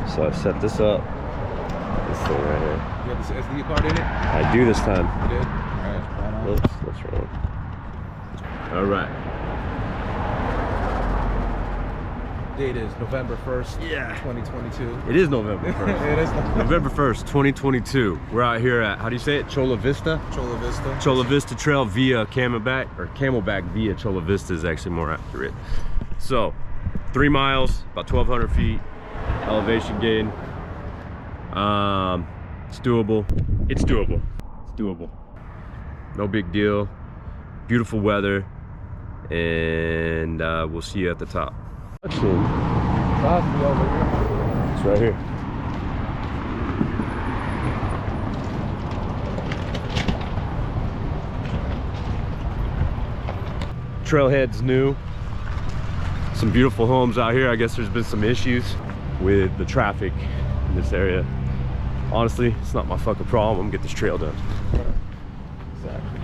So I set this up. This thing right here. You have this SD card in it? I do this time. You did? Alright, Oops, that's wrong. All right. Date is November 1st, Yeah. 2022. It is November 1st. It is November 1st, 2022. We're out here at, how do you say it? Cholla Vista? Cholla Vista. Cholla Vista Trail via Camelback, or Camelback via Cholla Vista is actually more accurate. So, 3 miles, about 1,200 feet, elevation gain. It's doable. It's doable. It's doable. No big deal. Beautiful weather, and we'll see you at the top. It's right here. Trailhead's new. Some beautiful homes out here. I guess there's been some issues with the traffic in this area. Honestly, it's not my fucking problem. I'm gonna get this trail done. Exactly.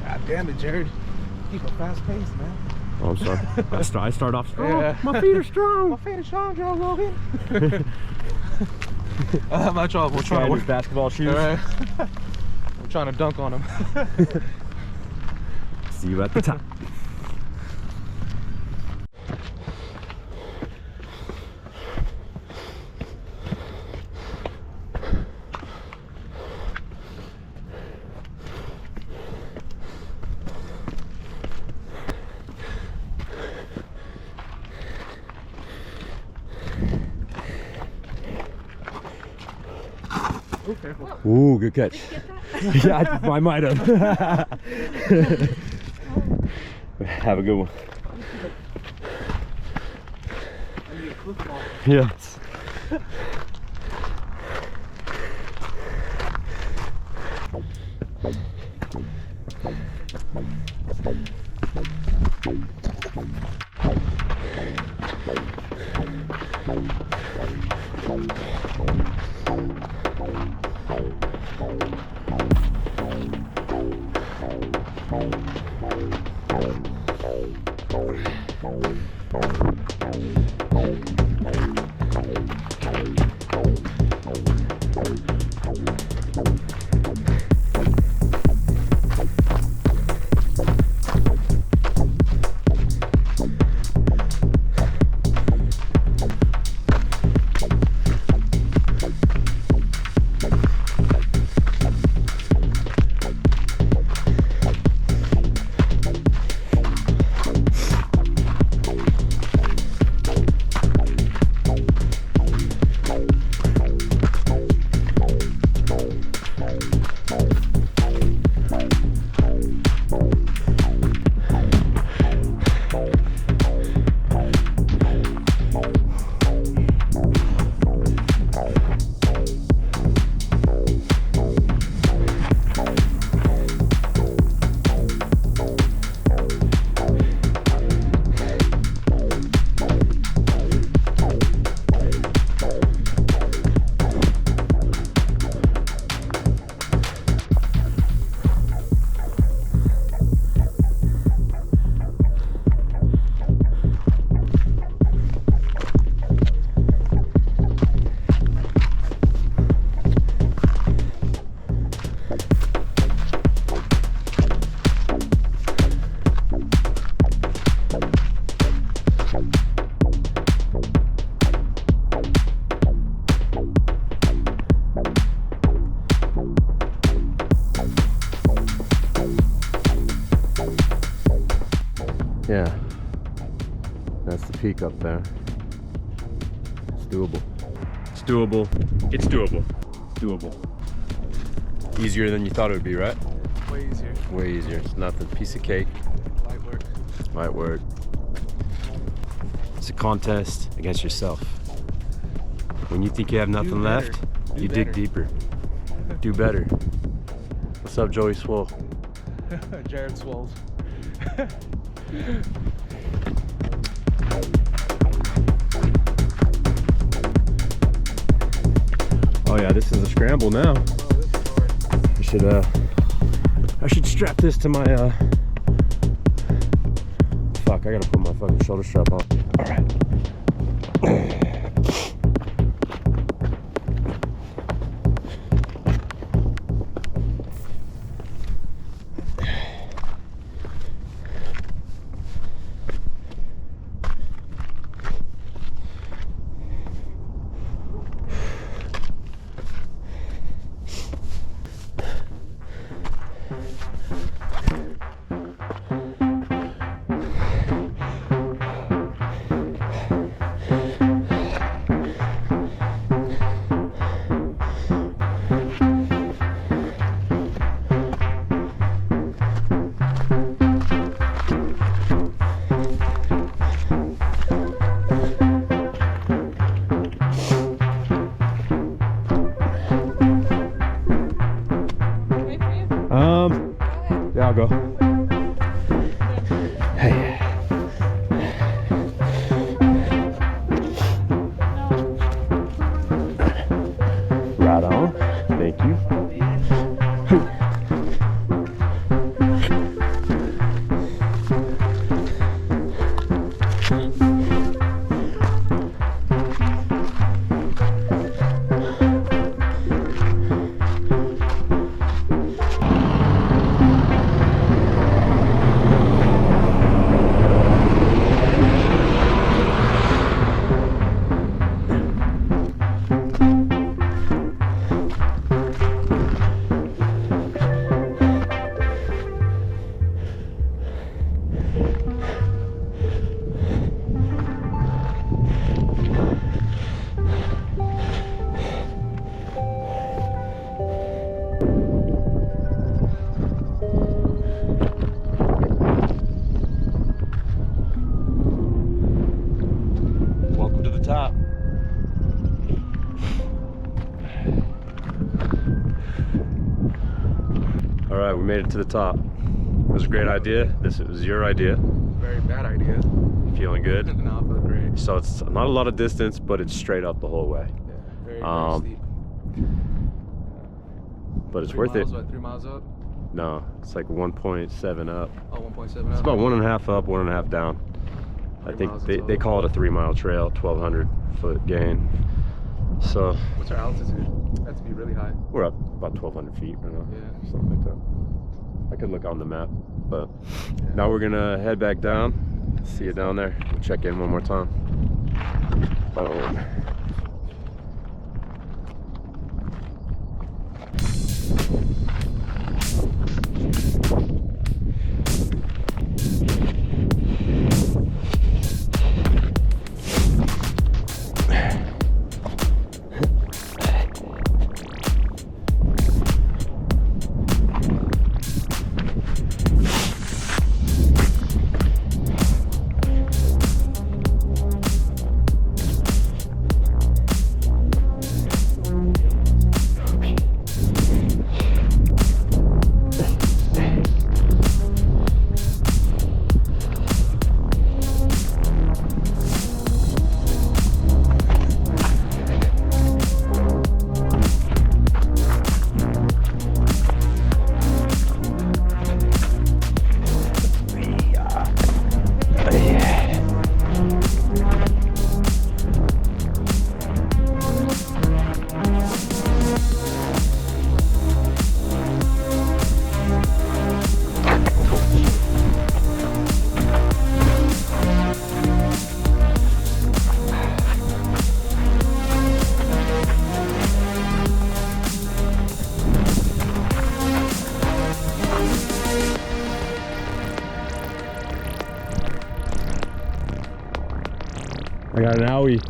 God damn it, Jared. Keep a fast pace, man. Oh, I'm sorry. I start off strong. Yeah. My feet are strong. My feet are strong, Joe Rogan. My trouble. We're trying to wear basketball shoes. Right. I'm trying to dunk on him. See you at the top. Okay. Ooh, good catch. Yeah, I might have. Have a good one. Yes. Yeah, that's the peak up there. It's doable. It's doable. It's doable. Doable. Easier than you thought it would be, right? Way easier. Way easier. It's nothing. Piece of cake. Light work. Light work. It's a contest against yourself. When you think you have nothing left, you dig deeper. Do better. What's up, Joey Swole? Jared Swolls. Oh yeah, this is a scramble now. I should strap this to my fuck, I gotta put my fucking shoulder strap on. Alright. top. All right, we made it to the top. It was a great idea. This was your idea. Very bad idea. Feeling good? No, I feel great. So it's not a lot of distance, but it's straight up the whole way. Yeah, very steep. But it's 3 worth miles, it. What, 3 miles up? No, it's like 1.7 up. Oh, 1.7 up. It's about 1.5 up, 1.5 down. I 3 think miles they total. call it a 3-mile trail, 1,200 foot gain. So What's our altitude? That's to be really high. we're up about 1,200 feet right now. Yeah. Something like that. I could look on the map, but now we're gonna head back down. See you down there. We'll check in one more time. Boom. I got an owie.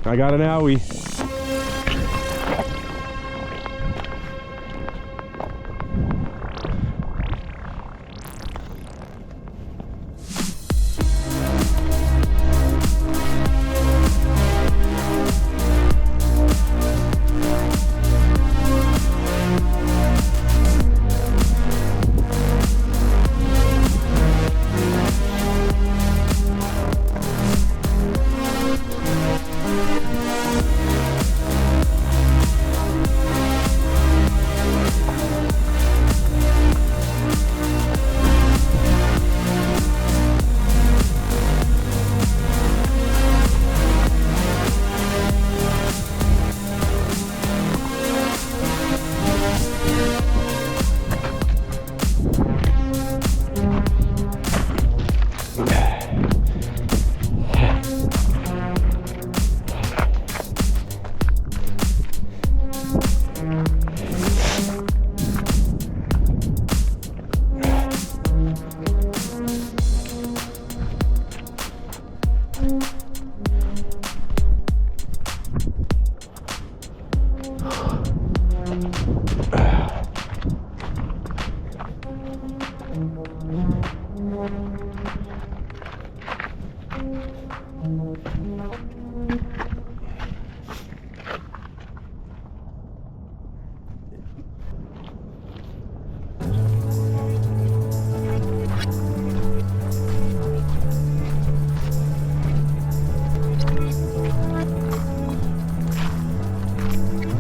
I got an owie.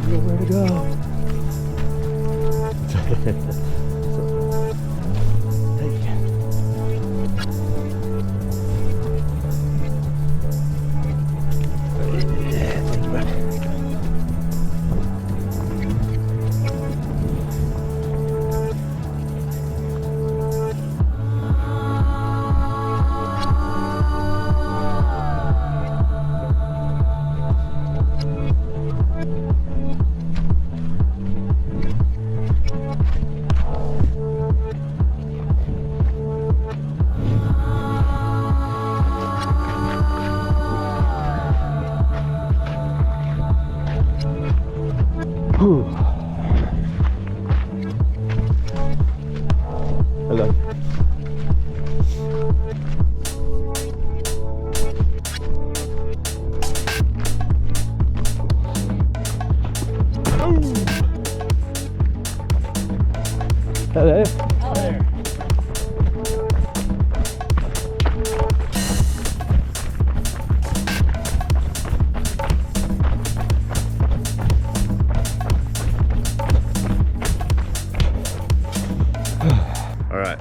Nowhere to go. Hello. Hello. All right,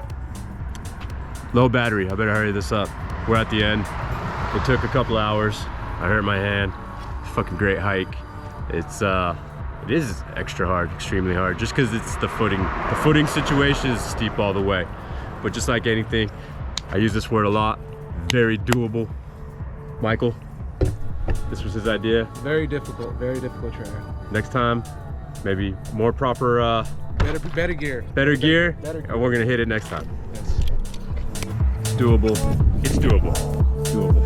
low battery. I better hurry this up. We're at the end. It took a couple hours. I hurt my hand. Fucking great hike. It is extra hard, extremely hard, just because it's the footing. The footing situation is steep all the way, but just like anything, I use this word a lot. Very doable. Michael, this was his idea. Very difficult trail. Next time, maybe more proper. Better gear. Better gear, Better gear. and we're gonna hit it next time. Yes. It's doable. It's doable. Doable.